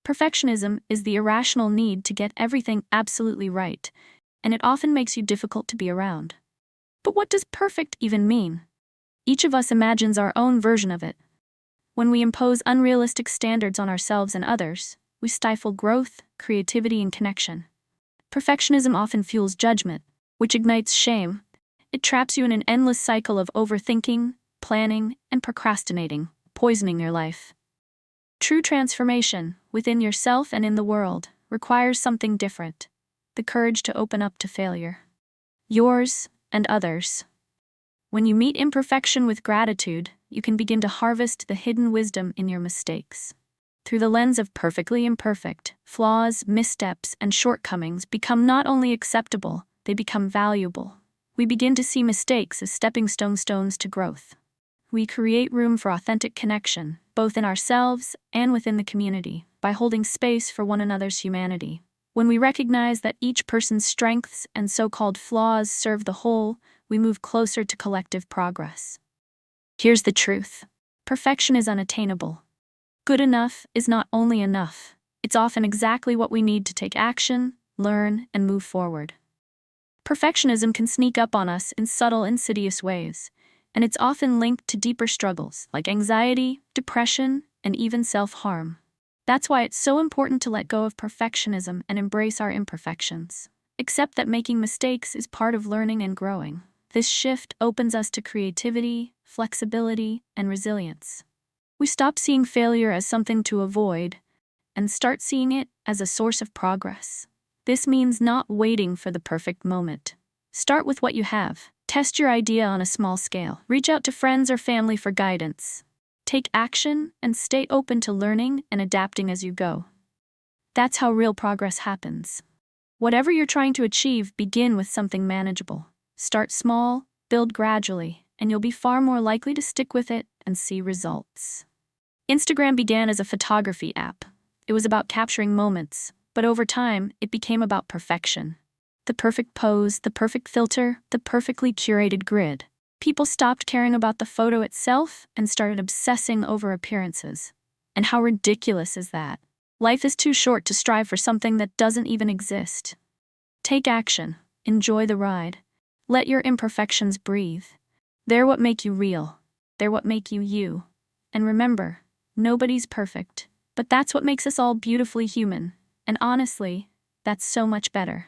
Perfectionism is the irrational need to get everything absolutely right, and it often makes you difficult to be around. But what does perfect even mean? Each of us imagines our own version of it. When we impose unrealistic standards on ourselves and others, we stifle growth, creativity, and connection. Perfectionism often fuels judgment, which ignites shame. It traps you in an endless cycle of overthinking, planning, and procrastinating, poisoning your life. True transformation, within yourself and in the world, requires something different: the courage to open up to failure. Yours and others. When you meet imperfection with gratitude, you can begin to harvest the hidden wisdom in your mistakes. Through the lens of perfectly imperfect, flaws, missteps, and shortcomings become not only acceptable, they become valuable. We begin to see mistakes as stepping stones to growth. We create room for authentic connection, both in ourselves and within the community, by holding space for one another's humanity. When we recognize that each person's strengths and so-called flaws serve the whole, we move closer to collective progress. Here's the truth. Perfection is unattainable. Good enough is not only enough. It's often exactly what we need to take action, learn, and move forward. Perfectionism can sneak up on us in subtle, insidious ways, and it's often linked to deeper struggles like anxiety, depression, and even self-harm. That's why it's so important to let go of perfectionism and embrace our imperfections. Accept that making mistakes is part of learning and growing. This shift opens us to creativity, flexibility, and resilience. We stop seeing failure as something to avoid and start seeing it as a source of progress. This means not waiting for the perfect moment. Start with what you have. Test your idea on a small scale. Reach out to friends or family for guidance. Take action and stay open to learning and adapting as you go. That's how real progress happens. Whatever you're trying to achieve, begin with something manageable. Start small, build gradually, and you'll be far more likely to stick with it and see results. Instagram began as a photography app. It was about capturing moments, but over time, it became about perfection. The perfect pose, the perfect filter, the perfectly curated grid. People stopped caring about the photo itself and started obsessing over appearances. And how ridiculous is that? Life is too short to strive for something that doesn't even exist. Take action. Enjoy the ride. Let your imperfections breathe. They're what make you real. They're what make you you. And remember, nobody's perfect. But that's what makes us all beautifully human. And honestly, that's so much better.